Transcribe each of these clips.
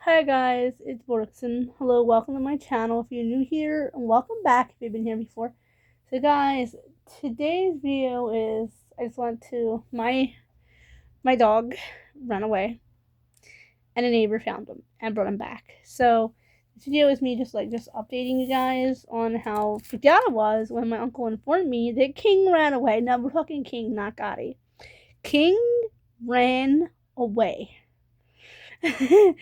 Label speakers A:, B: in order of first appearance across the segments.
A: Hi guys, it's Borkson. Hello, welcome to my channel if you're new here, and welcome back if you've been here before. So guys, today's video is I just want to my dog ran away and a neighbor found him and brought him back. So this video is me just updating you guys on how freaked out I was when my uncle informed me that King ran away. Now we're talking King, not Gotti. King ran away. I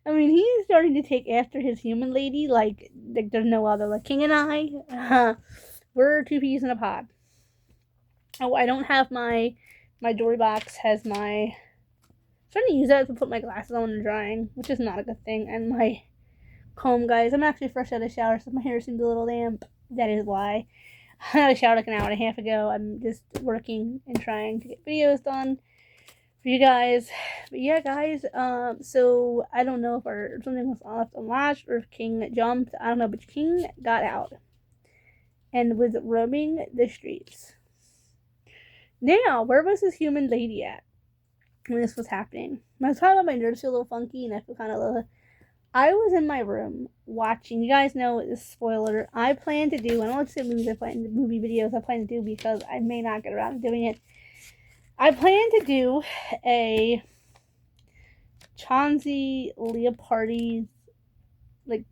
A: mean, he's starting to take after his human lady like there's no other. Like King and I, we're two peas in a pod. Oh, I don't have my jewelry box has my. I'm trying to use that to put my glasses on and drying, which is not a good thing. And my comb, guys. I'm actually fresh out of the shower, so my hair seems a little damp. That is why. I had a shower like an hour and a half ago. I'm just working and trying to get videos done for you guys. But yeah, guys, so I don't know if something was left unlatched or if King jumped. I don't know, but King got out and was roaming the streets. Now, where was this human lady at when this was happening? I was talking about my nerves feel a little funky and I feel kind of I was in my room watching. You guys know this spoiler. I plan to do. I don't like to say movie videos. I plan to do because I may not get around to doing it. I plan to do a Chauncey Leopardi's like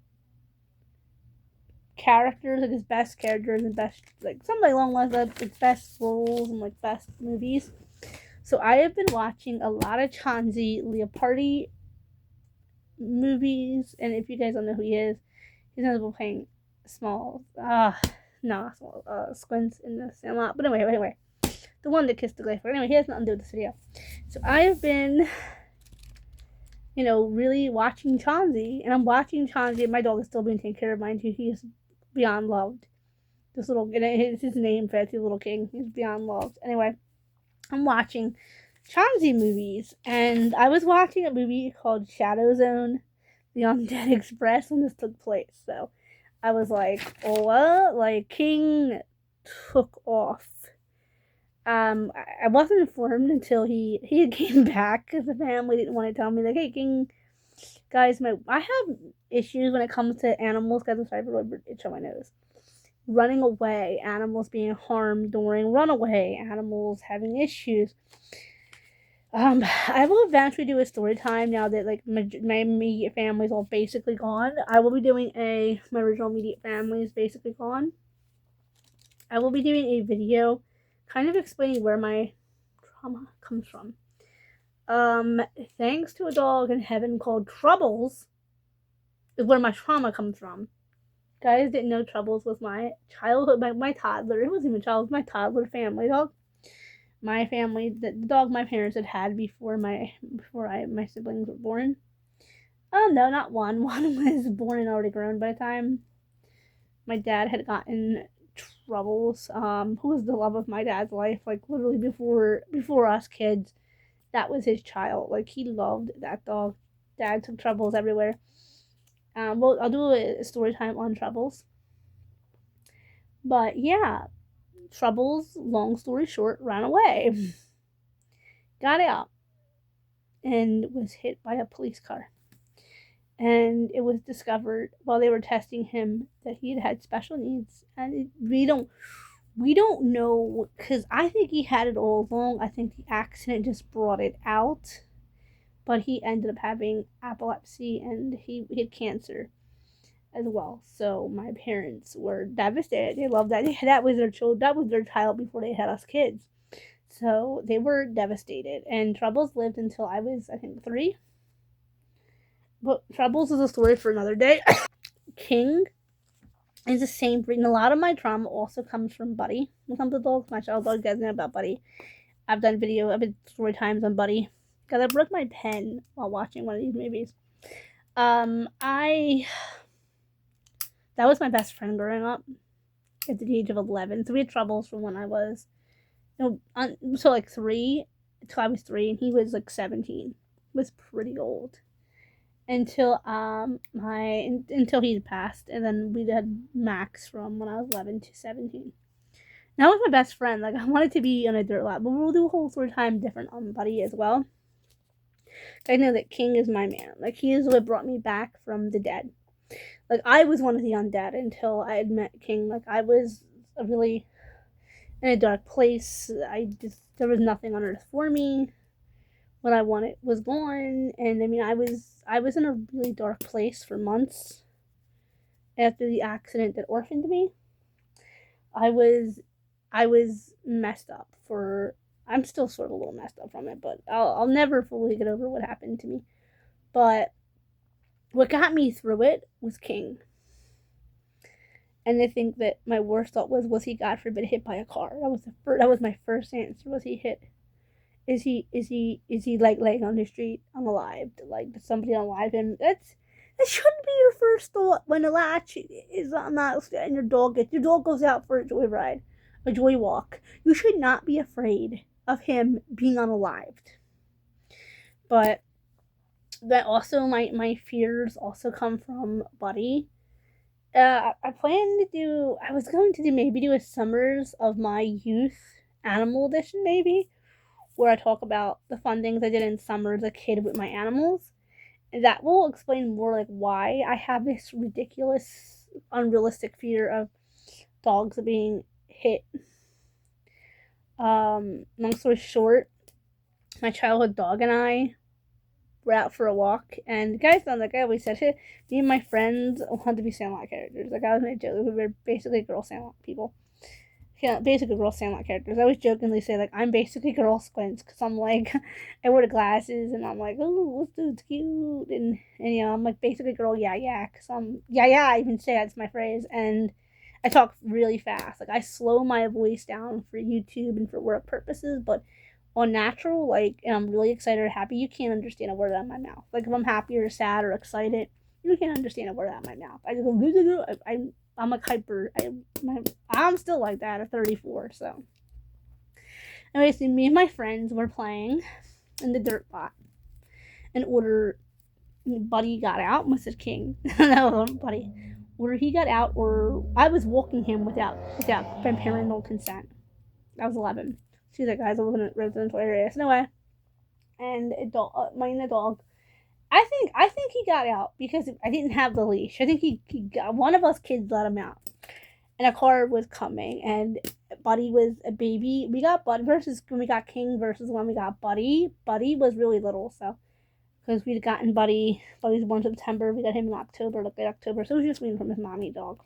A: characters, like his best characters and best something along those lines, like best roles and like best movies. So I have been watching a lot of Chauncey Leopardi movies, and if you guys don't know who he is, he's notable playing Small, Squints in the Sandlot. But anyway, the one that kissed the glass. But anyway, he has nothing to do with this video. So I have been really watching Chauncey, and I'm watching Chauncey, and my dog is still being taken care of, mind you. He's beyond loved. This little, it's his name, Fancy Little King. He's beyond loved. Anyway, I'm watching Chauncey movies, and I was watching a movie called Shadow Zone, The Undead Express, when this took place. So I was like, oh, what? Like, King took off. I wasn't informed until he came back because the family didn't want to tell me, like, hey, King, guys, I have issues when it comes to animals. Guys, I'm sorry for itch on my nose. Running away, animals being harmed during runaway, animals having issues. I will eventually do a story time now that like my immediate family is all basically gone. I will be doing my original immediate family is basically gone. I will be doing a video kind of explaining where my trauma comes from. Thanks to a dog in heaven called Troubles is where my trauma comes from. Guys didn't know Troubles was my childhood, my toddler. It wasn't even child, it was my toddler family dog. My family, the dog my parents had before my siblings were born. Oh no, not one. One was born and already grown by the time my dad had gotten Troubles, who was the love of my dad's life, like literally before us kids. That was his child. Like he loved that dog. Dad took Troubles everywhere. Well, I'll do a story time on Troubles. But yeah, Troubles, long story short, ran away. Got out and was hit by a police car. And it was discovered while they were testing him that he had special needs. And we don't know, because I think he had it all along. I think the accident just brought it out. But he ended up having epilepsy and he had cancer as well. So my parents were devastated. They loved that. That was their child. That was their child before they had us kids. So they were devastated. And Troubles lived until I was, I think, 3. But Troubles is a story for another day. King is the same breed. And a lot of my trauma also comes from Buddy. When it comes to dogs, my child dog doesn't know about Buddy. I've done story times on Buddy. Because I broke my pen while watching one of these movies. That was my best friend growing up at the age of 11. So we had Troubles from when I was, so like 3 until I was 3, and he was like 17. He was pretty old until until he passed, and then we had Max from when I was 11 to 17. That was my best friend. Like I wanted to be on a dirt lab, but we'll do a whole story time different on Buddy as well. I know that King is my man. Like, he is what brought me back from the dead. Like, I was one of the undead until I had met King. Like, I was really in a dark place. There was nothing on earth for me. What I wanted was gone. And I mean, I was in a really dark place for months after the accident that orphaned me. I was messed up for. I'm still sort of a little messed up from it, but I'll never fully get over what happened to me. But what got me through it was King. And I think that my worst thought was he, God forbid, hit by a car? That was my first answer. Was he hit? Is he like laying on the street unalive? Like, did somebody unalive him? That shouldn't be your first thought when the latch is not and your dog goes out for a joyride, a joy walk. You should not be afraid of him being unalived. But that also my fears also come from Buddy. I was going to do a Summers of My Youth Animal Edition, maybe, where I talk about the fun things I did in summer as a kid with my animals. And that will explain more like why I have this ridiculous, unrealistic fear of dogs being hit. Long story short, my childhood dog and I were out for a walk, and guys, like I always said, hey, me and my friends wanted to be Sandlot characters. Like, I was joke, we were basically girl Sandlot people. Yeah, basically girl Sandlot characters. I always jokingly say, like, I'm basically girl Squints, because I'm like, I wear the glasses, and I'm like, oh, this dude's cute, and you know, I'm like basically girl yeah, because I even say that's my phrase, and I talk really fast. Like, I slow my voice down for YouTube and for work purposes, but on natural, like, and I'm really excited or happy, you can't understand a word out of my mouth. Like, if I'm happy or sad or excited, you can't understand a word out of my mouth. I just go, I'm like hyper. I'm still like that at 34. So, anyway, so me and my friends were playing in the dirt lot, and Buddy got out. I said King. No, Buddy. Or he got out, or I was walking him without parental consent. I was 11. She's like, guys, I live in a residential area. So no way. And the dog. I think he got out because I didn't have the leash. I think he got, one of us kids let him out, and a car was coming, and Buddy was a baby. We got Buddy versus when we got King versus when we got Buddy. Buddy was really little, so because we'd gotten Buddy. Buddy was born in September. We got him in October, like late October. So it was just waiting from his mommy dog.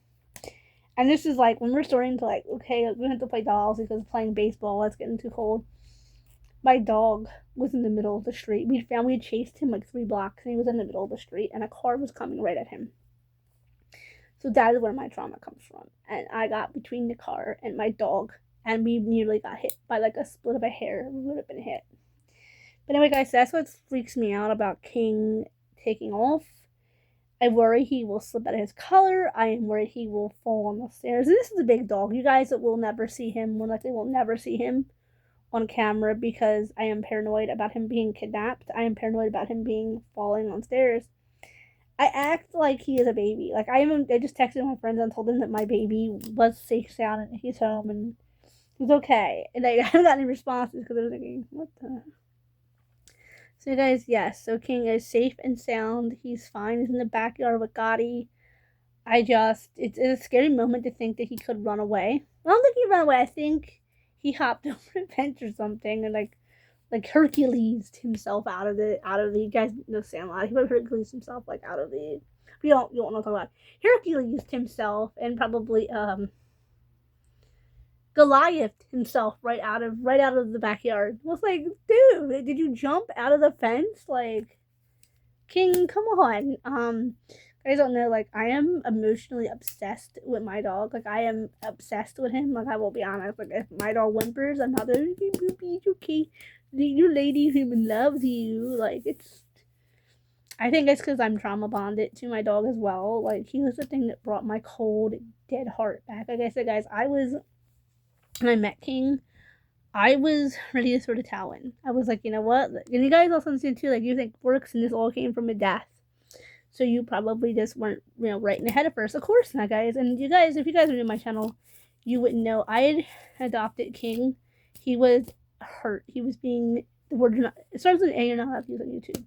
A: And this is like when we're starting to like, okay, we have to play dolls because playing baseball, it's getting too cold. My dog was in the middle of the street. We had chased him like 3 blocks, and he was in the middle of the street, and a car was coming right at him. So that is where my trauma comes from. And I got between the car and my dog, and we nearly got hit by like a split of a hair. We would have been hit. But anyway, guys, that's what freaks me out about King taking off. I worry he will slip out of his collar. I am worried he will fall on the stairs. And this is a big dog. You guys will never see him. More likely will never see him on camera because I am paranoid about him being kidnapped. I am paranoid about him falling on stairs. I act like he is a baby. Like, I just texted my friends and told them that my baby was safe, sound, and he's home and he's okay. And I haven't got any responses because I was thinking, what the? So guys, yes. So King is safe and sound. He's fine. He's in the backyard with Gotti. It's a scary moment to think that he could run away. I don't think he ran away. I think he hopped over a fence or something, and like Hercules himself out of the you guys know Sandlot. He would Hercules himself like out of the. You don't want to talk about Hercules himself, and probably Goliath himself right out of the backyard. It was like, dude, did you jump out of the fence? Like, King, come on. Guys don't know, like, I am emotionally obsessed with my dog. Like, I am obsessed with him. Like, I will be honest. Like, if my dog whimpers, I'm not there. It's okay. Your lady human loves you. Like, I think it's because I'm trauma bonded to my dog as well. Like, he was the thing that brought my cold, dead heart back. Like I said, guys, when I met King, I was ready to throw the towel in. I was like, you know what? And you guys also understand too, like, you think works and this all came from a death. So you probably just weren't, right in the head at first. Of course not, guys. And you guys, if you guys are new to my channel, you wouldn't know. I had adopted King. He was hurt. He was being the word not, it starts with an A, you're not allowed to use on YouTube.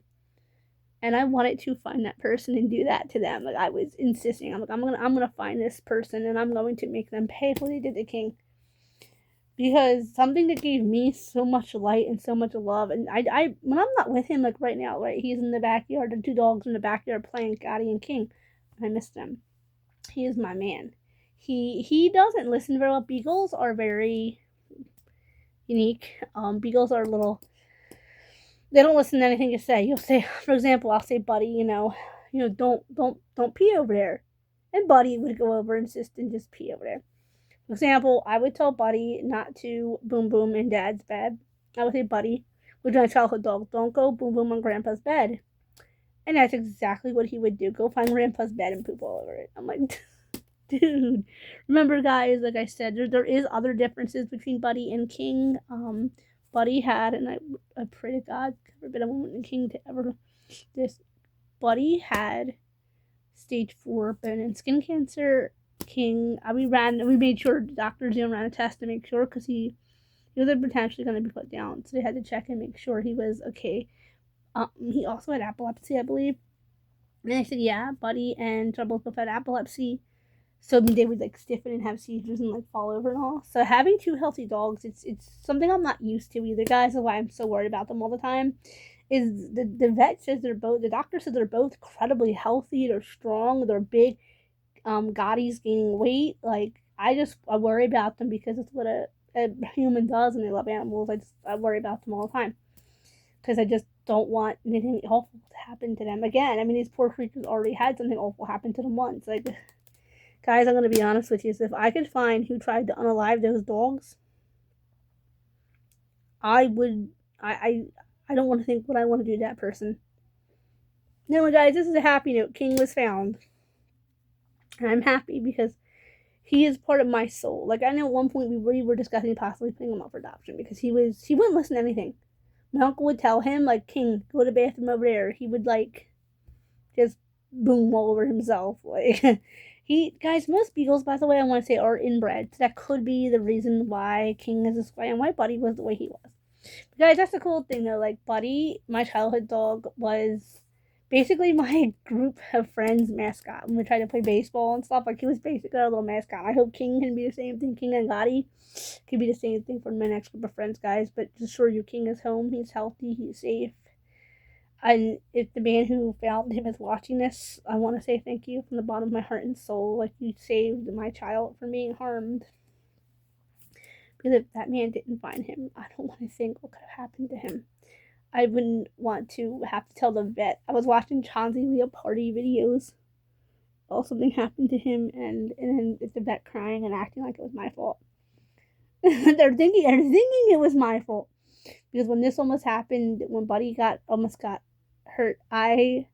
A: And I wanted to find that person and do that to them. Like, I was insisting. I'm like, I'm gonna find this person and I'm going to make them pay for what they did to King. Because something that gave me so much light and so much love, and I when I'm not with him, like right now, right, he's in the backyard, the two dogs in the backyard playing Gotti and King. I miss them. He is my man. He doesn't listen very well. Beagles are very unique. Beagles are little. They don't listen to anything you say. You'll say, for example, I'll say, Buddy, don't pee over there, and Buddy would go over and insist and just pee over there. For example, I would tell Buddy not to boom boom in Dad's bed. I would say, Buddy, which is my childhood dog, don't go boom boom on Grandpa's bed. And that's exactly what he would do. Go find Grandpa's bed and poop all over it. I'm like, dude. Remember, guys, like I said, there is other differences between Buddy and King. Buddy had, and I pray to God, never been a woman in King to ever this. Buddy had stage 4 bone and skin cancer. King, we made sure doctors ran a test to make sure, because he was potentially going to be put down, so they had to check and make sure he was okay. He also had epilepsy, I believe, and they said, yeah, Buddy and Trouble both had epilepsy, so they would like stiffen and have seizures and like fall over and all. So having 2 healthy dogs, it's something I'm not used to either, guys. That's why I'm so worried about them all the time. Is the vet says the doctor says they're both incredibly healthy, they're strong, they're big. Gotti's gaining weight. Like, I worry about them because it's what a human does, and they love animals. I worry about them all the time because I just don't want anything awful to happen to them again. I mean, these poor creatures already had something awful happen to them once. Like, guys, I'm gonna be honest with you. So if I could find who tried to unalive those dogs, I would. I don't want to think what I want to do to that person. Anyway, guys, this is a happy note. King was found. And I'm happy because he is part of my soul. Like, I know at one point we were discussing possibly putting him up for adoption because he wouldn't listen to anything. My uncle would tell him, like, King, go to the bathroom over there. He would, like, just boom all over himself. Like, guys, most beagles, by the way, I want to say, are inbred. So that could be the reason why King is this way and why Buddy was the way he was. But guys, that's the cool thing, though. Like, Buddy, my childhood dog, was basically my group of friends mascot when we tried to play baseball and stuff. Like, he was basically our little mascot. I hope King can be the same thing. King and Gotti could be the same thing for my next group of friends, guys. But just assure you, King is home. He's healthy. He's safe. And if the man who found him is watching this, I want to say thank you from the bottom of my heart and soul. Like, you saved my child from being harmed. Because if that man didn't find him, I don't want to think what could have happened to him. I wouldn't want to have to tell the vet. I was watching Chauncey Leopardi videos. Oh, something happened to him, and then it's the vet crying and acting like it was my fault. they're thinking it was my fault. Because when this almost happened, when Buddy almost got hurt, I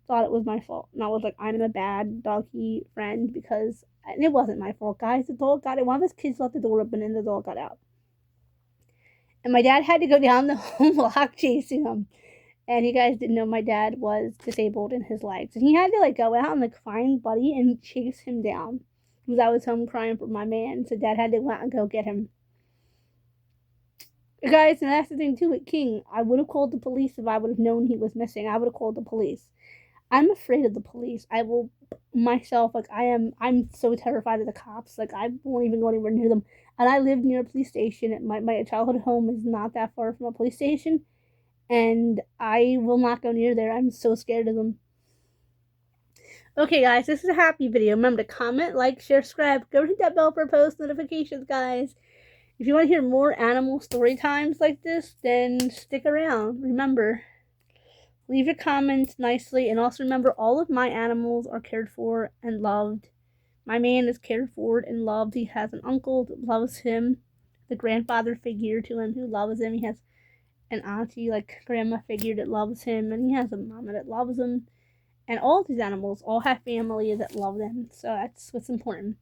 A: thought it was my fault. And I was like, I'm a bad doggy friend and it wasn't my fault, guys. The dog got it. One of his kids left the door open and the dog got out. And my dad had to go down the home block chasing him. And you guys didn't know my dad was disabled in his legs. And he had to go out and find Buddy and chase him down. Because I was home crying for my man. So Dad had to go out and go get him. Guys, and that's the thing too with King. I would have called the police if I would have known he was missing. I would have called the police. I'm afraid of the police. I will myself, I'm so terrified of the cops. I won't even go anywhere near them. And I lived near a police station. My childhood home is not that far from a police station. And I will not go near there. I'm so scared of them. Okay, guys, this is a happy video. Remember to comment, like, share, subscribe. Go hit that bell for post notifications, guys. If you want to hear more animal story times like this, then stick around. Remember, leave your comments nicely. And also remember, all of my animals are cared for and loved. My man is cared for and loved. He has an uncle that loves him, the grandfather figure to him who loves him. He has an auntie, grandma figure that loves him. And he has a mama that loves him. And all of these animals all have family that love them. So that's what's important.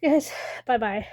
A: Yes, bye-bye.